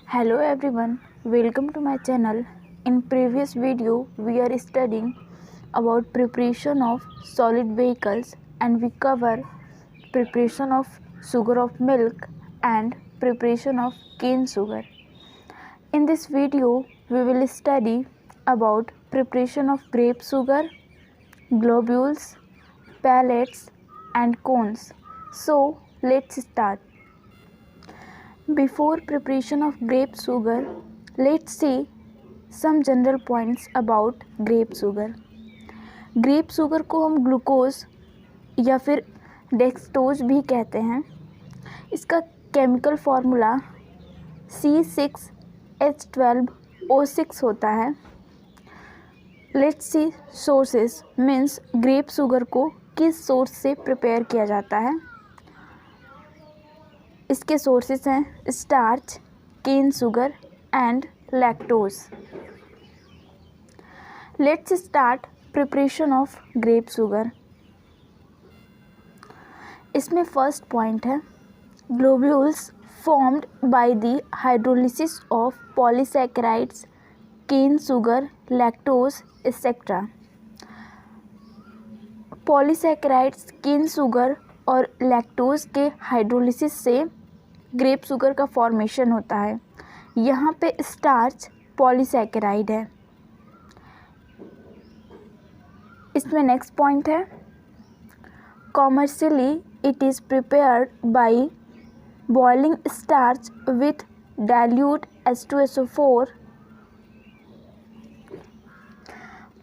Hello everyone, welcome to my channel. In previous video, we are studying about preparation of solid vehicles and we cover preparation of sugar of milk and preparation of cane sugar. In this video, we will study about preparation of grape sugar, globules, pellets and cones. So, let's start. Before preparation of grape sugar, let's see some general points about grape sugar. Grape sugar को हम glucose या फिर डेक्सटोज भी कहते हैं. इसका chemical formula C6H12O6 होता है. Let's see sources means grape sugar को किस सोर्स से प्रिपेयर किया जाता है. इसके सोर्सेस हैं starch, cane sugar and lactose. Let's start preparation of grape sugar. इसमें फर्स्ट पॉइंट है globules formed by the hydrolysis of polysaccharides, cane sugar, lactose etcetera. Polysaccharides, cane sugar और लैक्टोज के हाइड्रोलिसिस से ग्रेप शुगर का formation होता है. यहाँ पे स्टार्च पॉलीसैकेराइड है. इसमें नेक्स्ट पॉइंट है commercially it is prepared by boiling starch with dilute H2SO4.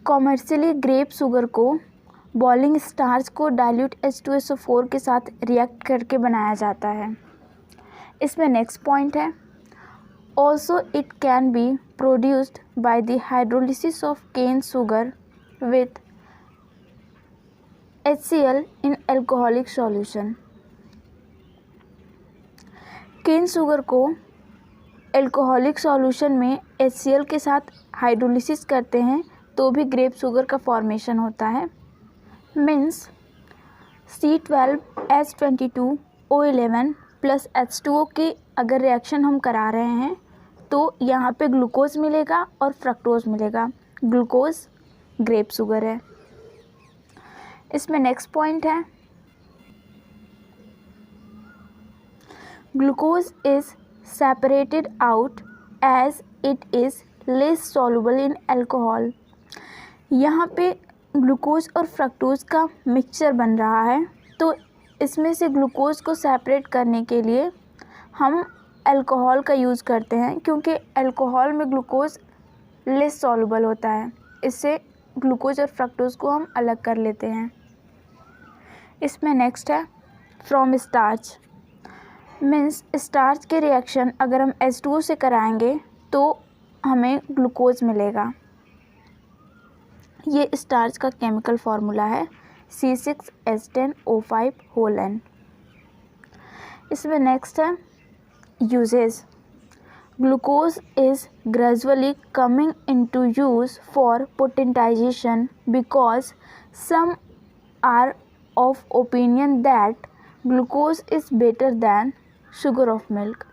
Commercially grape sugar को बॉइलिंग स्टार्च को डाइल्यूट H2SO4 के साथ रिएक्ट करके बनाया जाता है. इसमें नेक्स्ट पॉइंट है also it can be produced by the hydrolysis of cane sugar with HCl in alcoholic solution. Cane sugar को एल्कोहलिक सॉल्यूशन में HCl के साथ हाइड्रोलिसिस करते हैं तो भी ग्रेप शुगर का फॉर्मेशन होता है. मीन्स C12H22O11 प्लस H2O के अगर रिएक्शन हम करा रहे हैं तो यहाँ पे ग्लूकोज मिलेगा और फ्रक्टोज मिलेगा. ग्लूकोज ग्रेप शुगर है. इसमें नेक्स्ट पॉइंट है glucose is separated out as it is less soluble in alcohol. यहाँ पे ग्लूकोज और फ्रक्टोज का मिक्सचर बन रहा है तो इसमें से ग्लूकोज को सेपरेट करने के लिए हम अल्कोहल का यूज़ करते हैं क्योंकि अल्कोहल में ग्लूकोज लेस सॉल्युबल होता है. इससे ग्लूकोज और फ्रक्टोज को हम अलग कर लेते हैं. इसमें नेक्स्ट है फ्रॉम स्टार्च. मीन्स स्टार्च के रिएक्शन अगर हम H2O से कराएंगे तो हमें ग्लूकोज मिलेगा. ये स्टार्च का केमिकल फार्मूला है C6H10O5 इसमें नेक्स्ट है uses. Glucose is gradually coming into use for potentization because some are of opinion that glucose is better than sugar of milk.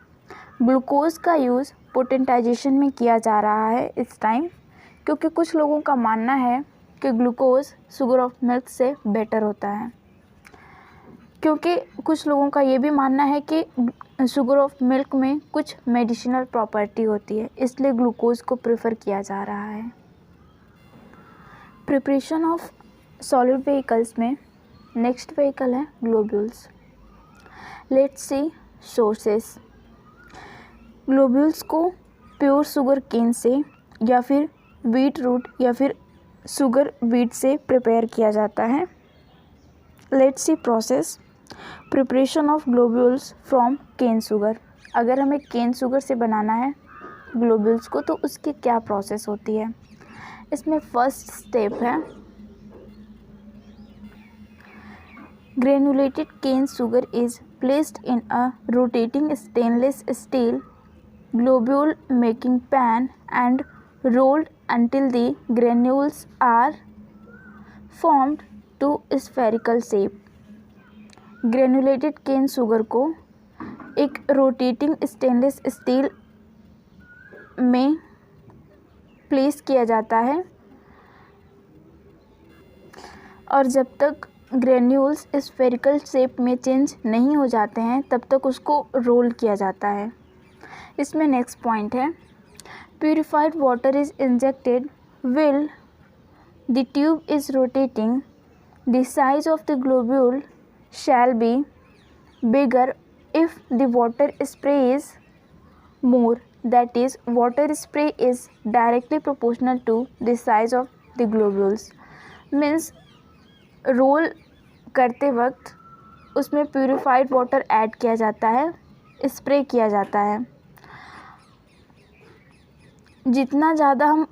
Glucose का यूज़ पोटेंटाइजेशन में किया जा रहा है इस टाइम क्योंकि कुछ लोगों का मानना है कि ग्लूकोज शुगर ऑफ मिल्क से बेटर होता है. क्योंकि कुछ लोगों का ये भी मानना है कि शुगर ऑफ मिल्क में कुछ मेडिसिनल प्रॉपर्टी होती है, इसलिए ग्लूकोज को प्रेफर किया जा रहा है. प्रिपरेशन ऑफ सॉलिड व्हीकल्स में नेक्स्ट व्हीकल है globules. Let's see sources. Globules को प्योर शुगर केन से या फिर बीट रूट या फिर शुगर बीट से प्रिपेयर किया जाता है. Let's see process preparation of globules from cane sugar. अगर हमें केन शुगर से बनाना है ग्लोब्यूल्स को तो उसकी क्या प्रोसेस होती है. इसमें फर्स्ट स्टेप है granulated cane sugar is placed in a rotating stainless steel globule making pan and rolled until the granules are formed to spherical shape. Granulated cane sugar को एक रोटेटिंग स्टेनलेस स्टील में place किया जाता है और जब तक ग्रेन्यूल्स स्फेरिकल शेप में चेंज नहीं हो जाते हैं तब तक उसको रोल किया जाता है। इसमें नेक्स्ट पॉइंट है, purified water is injected will the tube is rotating the size of the globule shall be bigger if the water spray is more, that is water spray is directly proportional to the size of the globules। means roll करते वक्त उसमें purified water add किया जाता है, spray किया जाता है। जितना ज़्यादा हम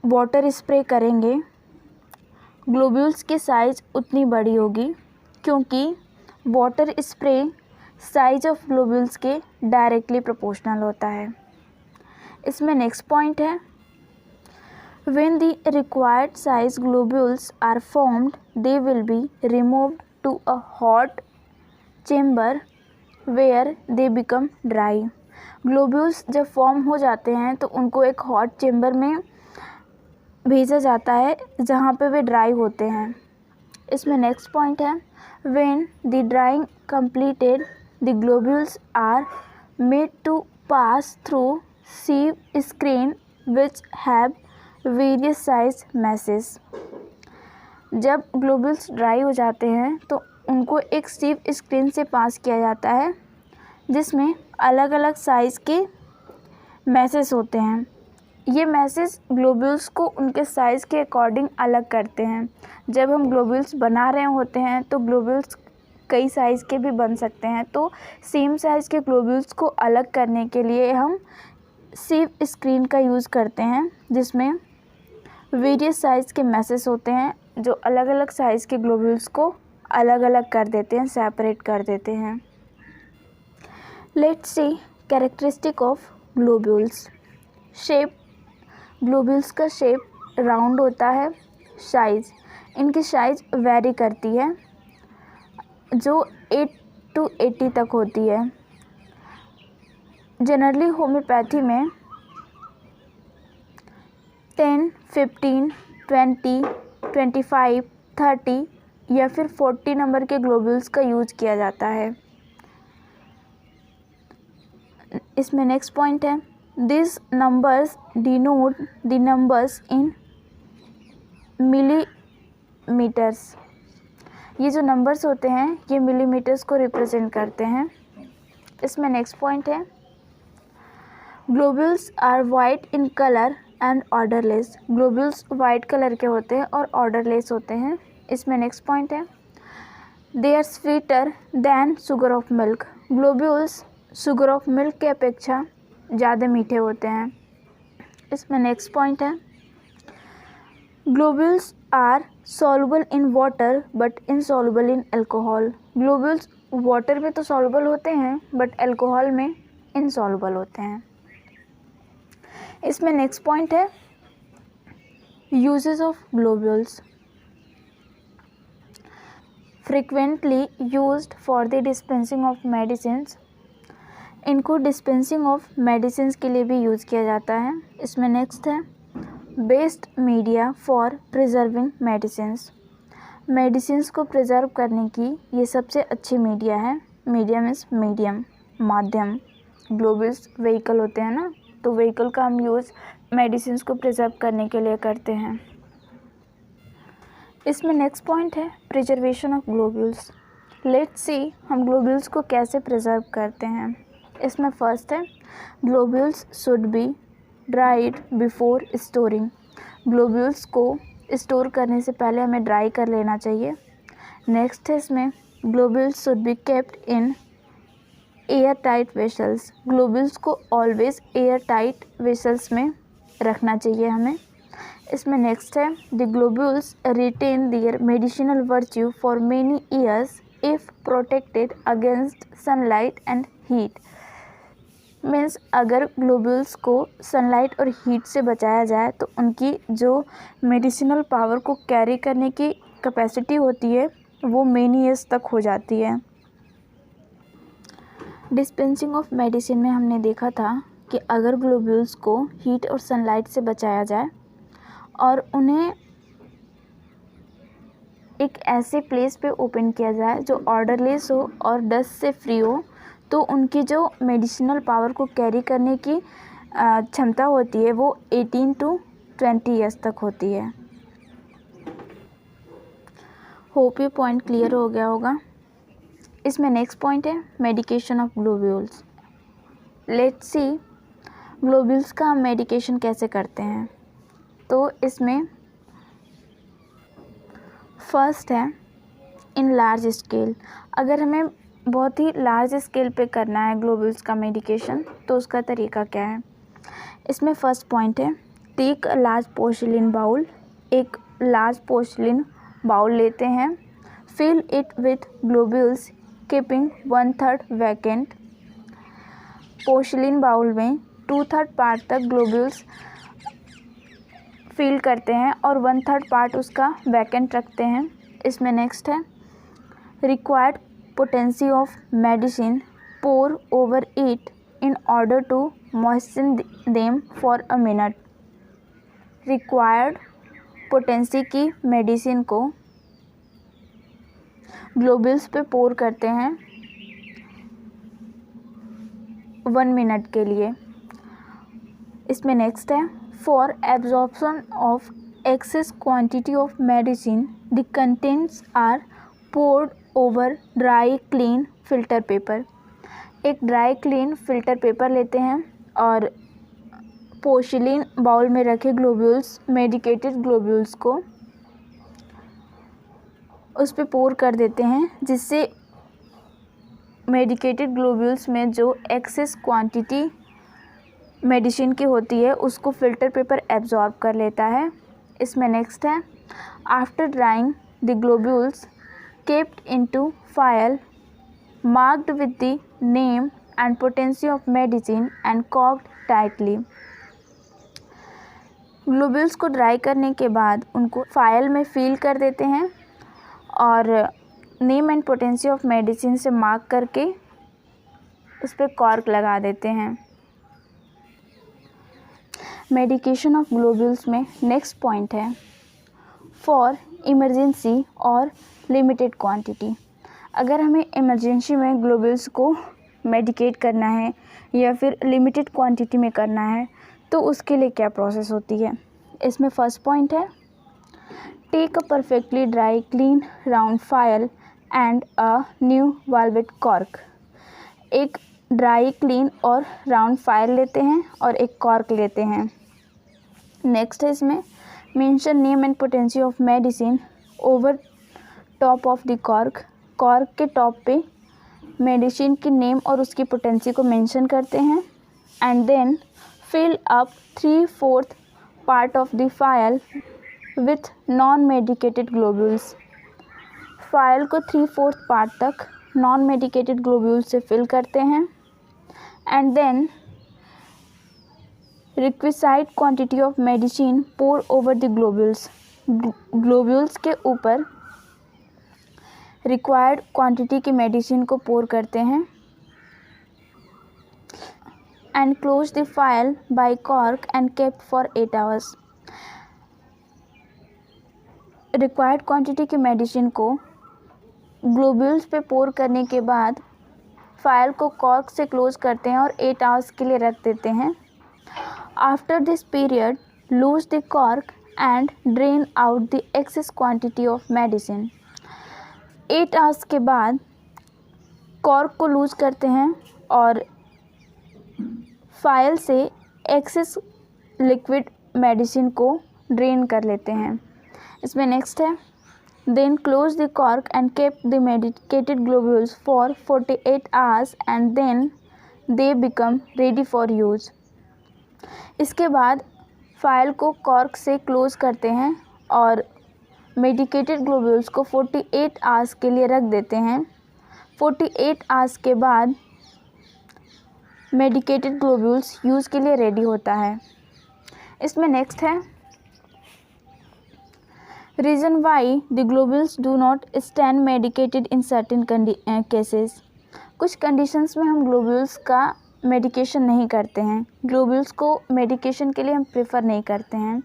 वाटर स्प्रे करेंगे ग्लोब्यूल्स की साइज़ उतनी बड़ी होगी, क्योंकि water spray size of globules के डायरेक्टली प्रोपोर्शनल होता है। इसमें नेक्स्ट पॉइंट है, when the required size globules are formed they will be removed to a hot chamber where they become dry. Globules जब फॉर्म हो जाते हैं तो उनको एक हॉट चेम्बर में भेजा जाता है जहाँ पे वे ड्राई होते हैं। इसमें नेक्स्ट पॉइंट है, when the drawing completed the globules are made to pass through sieve screen which have various size masses। जब ग्लोब्यूल्स ड्राई हो जाते हैं तो उनको एक सीव स्क्रीन से पास किया जाता है जिसमें अलग अलग साइज़ के मैसेज होते हैं। ये मैसेज ग्लोब्यूल्स को उनके साइज़ के अकॉर्डिंग अलग करते हैं। जब हम ग्लोब्यूल्स बना रहे होते हैं तो ग्लोब्यूल्स कई साइज़ के भी बन सकते हैं, तो सेम साइज़ के ग्लोब्यूल्स को अलग करने के लिए हम सीव स्क्रीन का यूज़ करते हैं जिसमें वेरियस साइज़ के मैसेज होते हैं जो अलग अलग साइज़ के ग्लोब्यूल्स को अलग अलग कर देते हैं, सेपरेट कर देते हैं। Let's see characteristic of globules. Shape, globules का शेप राउंड होता है। साइज़, इनकी साइज़ वेरी करती है जो 8 to 80 तक होती है। जनरली होम्योपैथी में 10, 15, 20, 25, 30 या फिर 40 नंबर के ग्लोब्यूल्स का यूज किया जाता है। इसमें नेक्स्ट पॉइंट है, this numbers denote the numbers in millimetres. ये जो नंबर्स होते हैं ये मिलीमीटर्स को रिप्रेजेंट करते हैं। इसमें नेक्स्ट पॉइंट है, globules are white in colour and odourless. Globules white colour के होते हैं और ऑर्डरलेस होते हैं। इसमें नेक्स्ट पॉइंट है, they are sweeter than sugar of milk. Globules sugar of milk के अपेक्षा ज़्यादा मीठे होते हैं। इसमें नेक्स्ट पॉइंट है, globules are soluble in water but insoluble in alcohol। Globules water में तो soluble होते हैं बट अल्कोहल में insoluble होते हैं। इसमें नेक्स्ट पॉइंट है, uses of globules. Frequently used for the dispensing of medicines. इनको डिस्पेंसिंग ऑफ मेडिसिन्स के लिए भी यूज़ किया जाता है। इसमें नेक्स्ट है, best media for preserving medicines. Medicines को प्रिजर्व करने की ये सबसे अच्छी मीडिया है। मीडिया मीन्स मीडियम, माध्यम। ग्लोब्यूल्स व्हीकल होते हैं ना, तो व्हीकल का हम यूज़ मेडिसिन्स को प्रिजर्व करने के लिए करते हैं। इसमें नेक्स्ट पॉइंट है, preservation of globules. Let's see हम ग्लोब्यूल्स को कैसे प्रिजर्व करते हैं। इसमें फर्स्ट है, globules should be dried before storing. Globules को स्टोर करने से पहले हमें ड्राई कर लेना चाहिए। नेक्स्ट है इसमें, globules should be kept in air tight vessels. Globules को ऑलवेज एयर टाइट वेसल्स में रखना चाहिए हमें। इसमें नेक्स्ट है, the globules retain their medicinal virtue for many years if protected against sunlight and heat. Means अगर ग्लोब्यूल्स को sunlight और हीट से बचाया जाए तो उनकी जो मेडिसिनल पावर को कैरी करने की कैपेसिटी होती है वो मेनी ईयर्स तक हो जाती है। डिस्पेंसिंग ऑफ मेडिसिन में हमने देखा था कि अगर ग्लोब्यूल्स को हीट और सनलाइट से बचाया जाए और उन्हें एक ऐसे प्लेस पे ओपन किया जाए जो ऑर्डरलेस हो और डस्ट से फ्री हो, तो उनकी जो मेडिसिनल पावर को कैरी करने की क्षमता होती है वो 18 to 20 ईयर्स तक होती है। होप ये पॉइंट क्लियर हो गया होगा। इसमें नेक्स्ट पॉइंट है medication of globules. Let's see globules का हम मेडिकेशन कैसे करते हैं। तो इसमें फर्स्ट है इन लार्ज स्केल। अगर हमें बहुत ही लार्ज स्केल पे करना है ग्लोब्यूल्स का मेडिकेशन तो उसका तरीका क्या है। इसमें फर्स्ट पॉइंट है take a large porcelain bowl. एक लार्ज पोर्सिलिन बाउल लेते हैं, fill it with globules keeping 1/3 vacant. Porcelain bowl में 2/3 पार्ट तक ग्लोब्यूल्स फिल करते हैं और 1/3 पार्ट उसका वैकेंट रखते हैं। इसमें नेक्स्ट है required potency of medicine pour over it in order to moisten them for a minute. Required potency की मेडिसिन को ग्लोब्यूल्स पे पोर करते हैं 1 मिनट के लिए। इसमें नेक्स्ट है for absorption of excess quantity of medicine the contents are poured over dry clean filter paper। एक ड्राई क्लीन फिल्टर पेपर लेते हैं और पोर्सिलिन बाउल में रखे ग्लोब्यूल्स मेडिकेटेड ग्लोब्यूल्स को उस पे पोर कर देते हैं, जिससे मेडिकेटेड ग्लोब्यूल्स में जो एक्सेस क्वांटिटी मेडिसिन की होती है उसको फिल्टर पेपर एब्जॉर्ब कर लेता है। इसमें नेक्स्ट है after drying the globules kept into phial marked with the name and potency of medicine and corked tightly. Globules को ड्राई करने के बाद उनको फाइल में फिल कर देते हैं और name and potency of medicine से मार्क करके उस पर कॉर्क लगा देते हैं। मेडिकेशन ऑफ ग्लोब्यूल्स में नेक्स्ट पॉइंट है फॉर इमरजेंसी और लिमिटेड क्वांटिटी। अगर हमें इमरजेंसी में ग्लोब्यूल्स को मेडिकेट करना है या फिर लिमिटेड क्वांटिटी में करना है तो उसके लिए क्या प्रोसेस होती है। इसमें फर्स्ट पॉइंट है take a perfectly dry clean round phial and a new velvet cork. एक ड्राई क्लीन और राउंड फाइल लेते हैं और एक कॉर्क लेते हैं। नेक्स्ट है इसमें mention name and potency of medicine over top of the cork. Cork के टॉप पे मेडिसिन की नेम और उसकी पोटेंसी को मेंशन करते हैं and then fill up 3/4 part of the phial with non medicated globules. Phial को 3/4 पार्ट तक नॉन मेडिकेटेड ग्लोब्यूल्स से फिल करते हैं and then requisite quantity of medicine pour over the globules. Globules के ऊपर रिक्वायर्ड क्वांटिटी की medicine को पोर करते हैं and close the file by cork and kept for 8 hours. Required quantity की मेडिसिन को ग्लोब्यूल्स पे पोर करने के बाद फाइल को कॉर्क से क्लोज करते हैं और 8 आवर्स के लिए रख देते हैं। After this period loose the cork and drain out the excess quantity of medicine. 8 hours के बाद कॉर्क को लूज करते हैं और फाइल से एक्सेस लिक्विड मेडिसिन को ड्रेन कर लेते हैं। इसमें नेक्स्ट है then close the cork and keep the medicated globules for 48 hours and then they become ready for use. इसके बाद फाइल को कॉर्क से क्लोज करते हैं और मेडिकेटेड ग्लोब्यूल्स को 48 आवर्स के लिए रख देते हैं। 48 आवर्स के बाद मेडिकेटेड ग्लोब्यूल्स यूज़ के लिए रेडी होता है। इसमें नेक्स्ट है reason why the globules do not stand medicated in certain cases. कुछ कंडीशंस में हम ग्लोब्यूल्स का मेडिकेशन नहीं करते हैं, ग्लोब्यूल्स को मेडिकेशन के लिए हम प्रेफर नहीं करते हैं।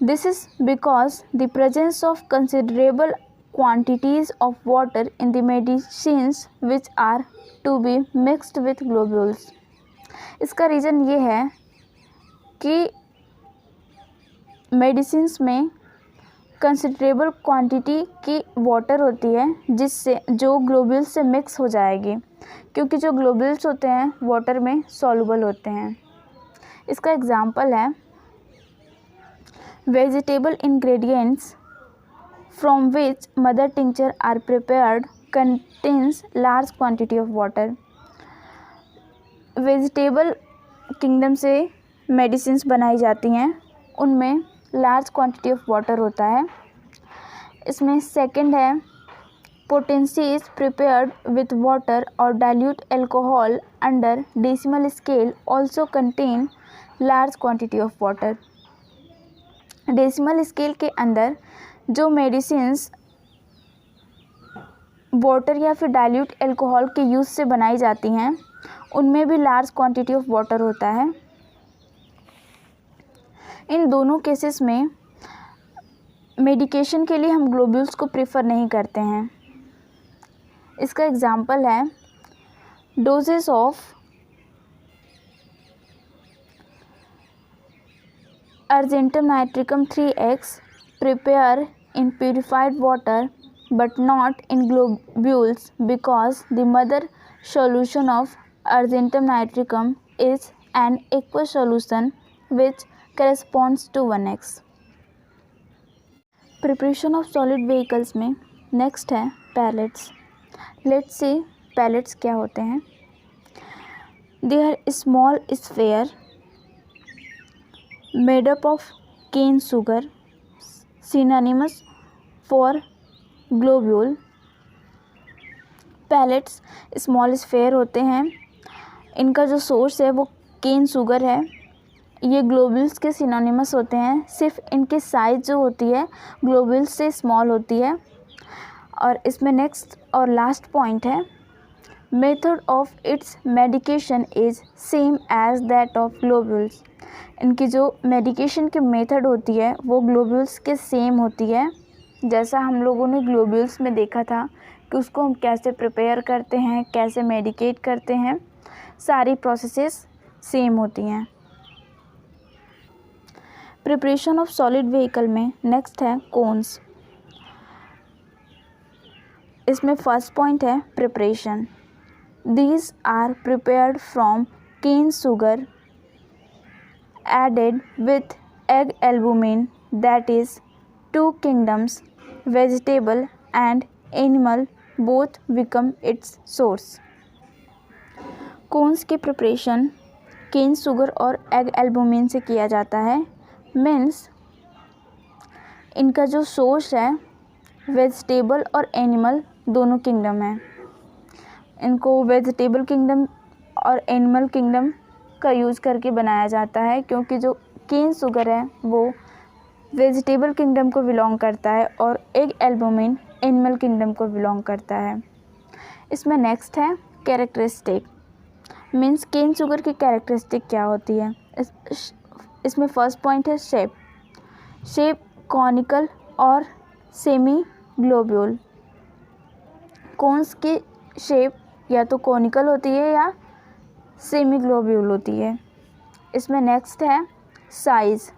This is because the presence of considerable quantities of water in the medicines which are to be mixed with globules। इसका रीज़न ये है कि मेडिसिन्स में कंसिडरेबल क्वांटिटी की वाटर होती है जिससे जो ग्लोब्यूल्स से मिक्स हो जाएगी, क्योंकि जो ग्लोब्यूल्स होते हैं वाटर में सॉल्युबल होते हैं। इसका एग्जांपल है vegetable ingredients from which mother tincture are prepared contains large quantity of water। Vegetable kingdom से मेडिसिन्स बनाई जाती हैं, उनमें लार्ज क्वांटिटी ऑफ वाटर होता है। इसमें सेकंड है potencies prepared with water or dilute alcohol under decimal scale also contain large quantity of water। Decimal scale के अंदर जो मेडिसिन्स वाटर या फिर डाइल्यूट एल्कोहल के यूज़ से बनाई जाती हैं उनमें भी लार्ज क्वांटिटी ऑफ वाटर होता है। इन दोनों केसेस में मेडिकेशन के लिए हम ग्लोब्यूल्स को प्रेफर नहीं करते हैं। इसका एग्जांपल है doses of argentum nitricum 3x prepare in purified water but not in globules because the mother solution of argentum nitricum is an aqueous solution which corresponds to 1x। Preparation of solid vehicles में next है pellets. Let's see pellets क्या होते हैं। They are small sphere made up of cane sugar synonymous for globule। Pellets small sphere होते हैं, इनका जो source है वो केन शुगर है। ये ग्लोब्यूल्स के सिनोनिमस होते हैं, सिर्फ इनकी साइज जो होती है ग्लोब्यूल्स से स्मॉल होती है। और इसमें नेक्स्ट और लास्ट पॉइंट है method of its medication is same as that of globules. इनकी जो मेडिकेशन की मेथड होती है वो ग्लोब्यूल्स के सेम होती है। जैसा हम लोगों ने ग्लोब्यूल्स में देखा था कि उसको हम कैसे प्रिपेयर करते हैं, कैसे मेडिकेट करते हैं, सारी प्रोसेसेस सेम होती हैं। प्रिपरेशन ऑफ सॉलिड व्हीकल में नेक्स्ट है कोन्स। इसमें फर्स्ट पॉइंट है preparation. These are prepared from cane sugar added with egg albumin, that is two kingdoms vegetable and animal both become its source। Cones की preparation cane sugar और egg albumin से किया जाता है। Means इनका जो source है वेजिटेबल और एनिमल दोनों किंगडम है। इनको वेजिटेबल किंगडम और एनिमल किंगडम का यूज़ करके बनाया जाता है, क्योंकि जो केन शुगर है वो वेजिटेबल किंगडम को बिलोंग करता है और एग एल्बुमिन एनिमल किंगडम को बिलोंग करता है। इसमें नेक्स्ट है कैरेक्टरिस्टिक। मीन्स केन शुगर की कैरेक्टरिस्टिक क्या होती है। इसमें फर्स्ट पॉइंट है शेप। शेप कॉनिकल और सेमी ग्लोब्यूल। कोन्स की शेप या तो कॉनिकल होती है या सेमी ग्लोब्यूल होती है। इसमें नेक्स्ट है size.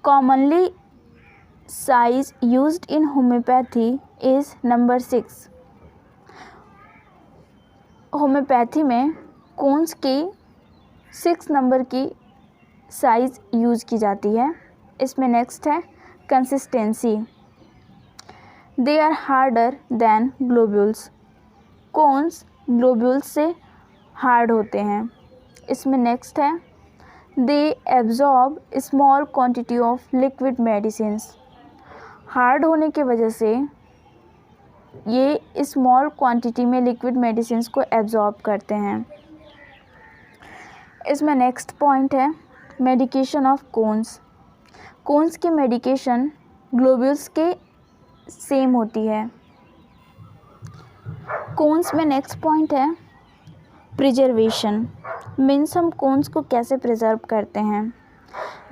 Commonly size used in homeopathy is number 6। Homeopathy में कोन्स की 6 नंबर की साइज यूज़ की जाती है। इसमें नेक्स्ट है consistency. They are harder than globules. Cones globules से हार्ड होते हैं। इसमें नेक्स्ट है they absorb small quantity of liquid medicines. Hard होने की वजह से ये स्मॉल क्वांटिटी में लिक्विड मेडिसिन्स को एब्जॉर्ब करते हैं। इसमें नेक्स्ट पॉइंट है मेडिकेशन ऑफ कोन्स। कोन्स की मेडिकेशन ग्लोब्यूल्स के सेम होती है। कोन्स में नेक्स्ट पॉइंट है प्रिजर्वेशन मीन्स हम कोन्स को कैसे प्रिजर्व करते हैं.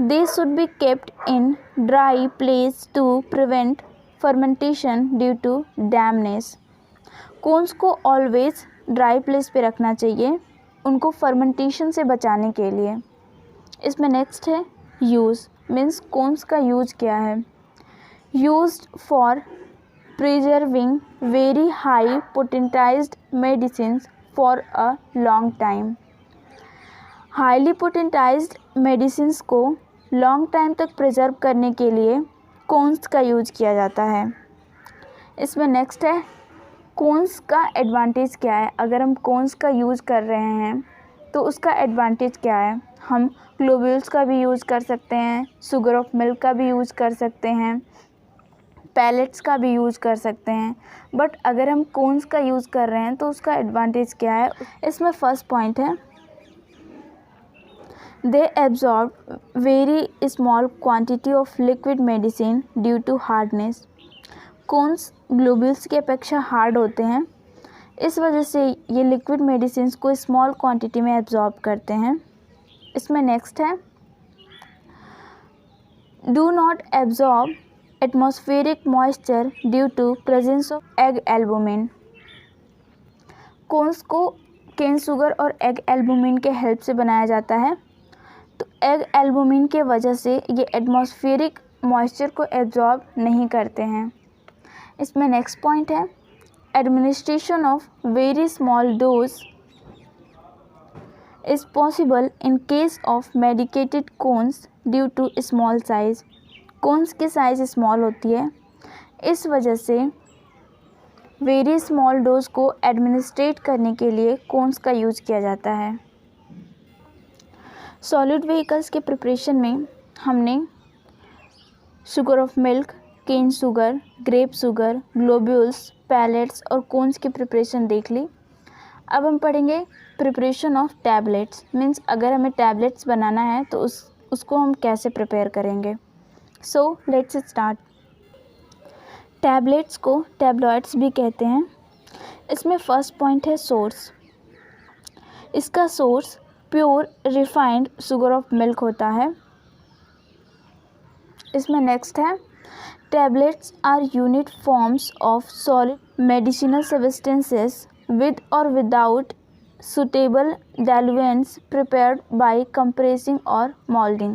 दे should be kept in dry place to prevent fermentation due to dampness. Cones को ऑलवेज ड्राई प्लेस पे रखना चाहिए उनको फर्मेंटेशन से बचाने के लिए. इसमें नेक्स्ट है यूज़ मीन्स कोन्स का यूज क्या है. Used for preserving very high potentized medicine for a long time. Highly potentized medicine को लॉन्ग टाइम तक प्रिजर्व करने के लिए कोन्स का यूज किया जाता है. इसमें नेक्स्ट है कोन्स का एडवांटेज क्या है. अगर हम कोन्स का यूज़ कर रहे हैं तो उसका एडवांटेज क्या है. हम ग्लोब्यूल्स का भी यूज़ कर सकते हैं, शुगर ऑफ मिल्क का भी यूज़ कर सकते हैं, पैलेट्स का भी यूज़ कर सकते हैं. बट अगर हम कोन्स का यूज़ कर रहे हैं तो उसका एडवांटेज क्या है. इसमें फर्स्ट पॉइंट है they absorb very small quantity of liquid medicine due to hardness. Cones globules की अपेक्षा हार्ड होते हैं, इस वजह से ये लिक्विड मेडिसिन को स्मॉल क्वांटिटी में एब्जॉर्ब करते हैं. इसमें नेक्स्ट है do not absorb atmospheric moisture due to presence of egg albumin. Cones को केन शुगर और एग एल्बुमिन के हेल्प से बनाया जाता है. तो एग एल्बुमिन के वजह से ये एटमॉस्फेरिक मॉइस्चर को एब्जॉर्ब नहीं करते हैं. इसमें नेक्स्ट पॉइंट है administration of very small dose is possible in case of medicated cones due to small size. Cones की साइज़ स्मॉल होती है, इस वजह से वेरी स्मॉल डोज को एडमिनिस्ट्रेट करने के लिए कोन्स का यूज़ किया जाता है. सॉलिड व्हीकल्स के प्रिपरेशन में हमने sugar of milk, cane sugar, grape sugar, globules, pellets और कोन्स की प्रिपरेशन देख ली. अब हम पढ़ेंगे प्रिपरेशन ऑफ टैबलेट्स मीन्स अगर हमें टैबलेट्स बनाना है तो उसको हम कैसे प्रिपेयर करेंगे. So let's start. टैबलेट्स को टैबलॉइड्स भी कहते हैं. इसमें फर्स्ट पॉइंट है सोर्स. इसका source pure refined sugar of milk होता है. इसमें नेक्स्ट है tablets are unit forms of solid medicinal substances with or without suitable diluents prepared by compressing or molding.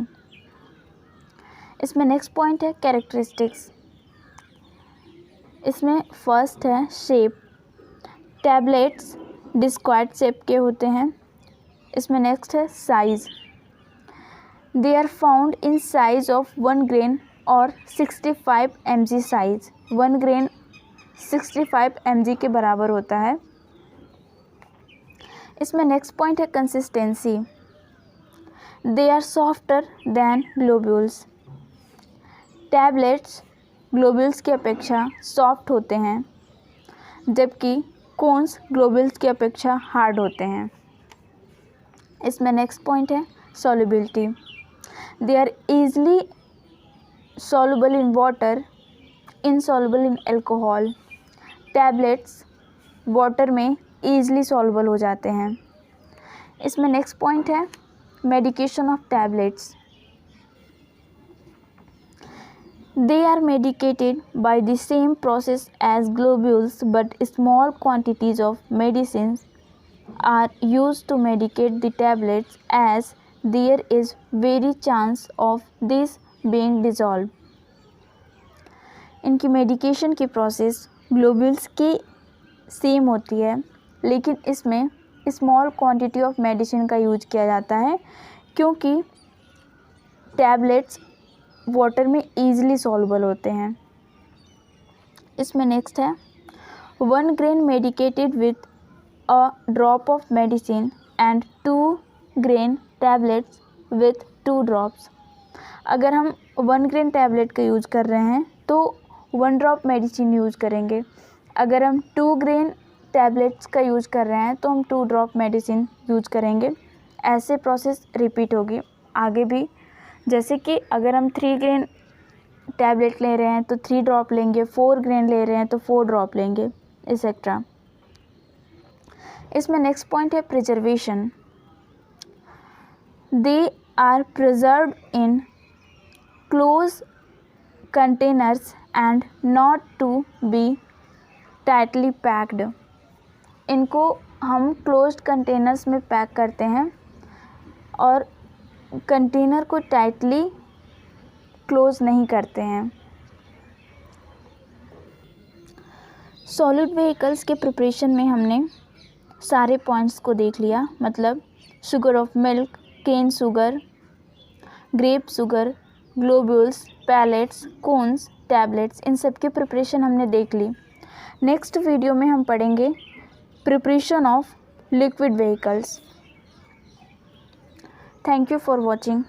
इसमें नेक्स्ट पॉइंट है कैरेक्टरिस्टिक्स. इसमें first है शेप. टैबलेट्स डिस्क्वायड शेप के होते हैं. इसमें नेक्स्ट है size. They are found in size of 1 grain और 65 mg साइज. 1 grain 65 mg के बराबर होता है. इसमें नेक्स्ट पॉइंट है consistency. They are softer than globules. Tablets globules की अपेक्षा सॉफ्ट होते हैं जबकि कोन्स ग्लोब्यूल्स की अपेक्षा हार्ड होते हैं. इसमें नेक्स्ट पॉइंट है solubility. They are easily soluble in water, insoluble in alcohol. Tablets water में ईजली soluble हो जाते हैं. इसमें नेक्स्ट पॉइंट है medication of tablets. They are medicated by the same process as globules but small quantities of medicine are used to medicate the tablets as there is very chance of this being dissolve. इनकी medication की process globules की same होती है लेकिन इसमें small quantity of medicine का use किया जाता है क्योंकि टैबलेट्स वाटर में ईजिली सॉल्युबल होते हैं. इसमें नेक्स्ट है 1 grain medicated with a drop of medicine and 2 grain tablets with 2 drops. अगर हम 1 grain टैबलेट का यूज़ कर रहे हैं तो 1 drop मेडिसिन यूज़ करेंगे. अगर हम 2 grain टैबलेट्स का यूज़ कर रहे हैं तो हम 2 drop मेडिसिन यूज़ करेंगे. ऐसे प्रोसेस रिपीट होगी आगे भी. जैसे कि अगर हम 3 grain टैबलेट ले रहे हैं तो 3 drop लेंगे, 4 grain ले रहे हैं तो 4 drop लेंगे, एक्सेट्रा. इसमें नेक्स्ट पॉइंट है preservation. They are preserved in close containers and not to be tightly packed. इनको हम क्लोज्ड कंटेनर्स में पैक करते हैं और कंटेनर को टाइटली क्लोज नहीं करते हैं. सॉलिड व्हीकल्स के प्रिपरेशन में हमने सारे पॉइंट्स को देख लिया, मतलब sugar of milk, cane sugar, grape sugar, globules, pellets, cones, tablets, इन सब की प्रिपरेशन हमने देख ली. नेक्स्ट वीडियो में हम पढ़ेंगे preparation of liquid vehicles. Thank you for watching.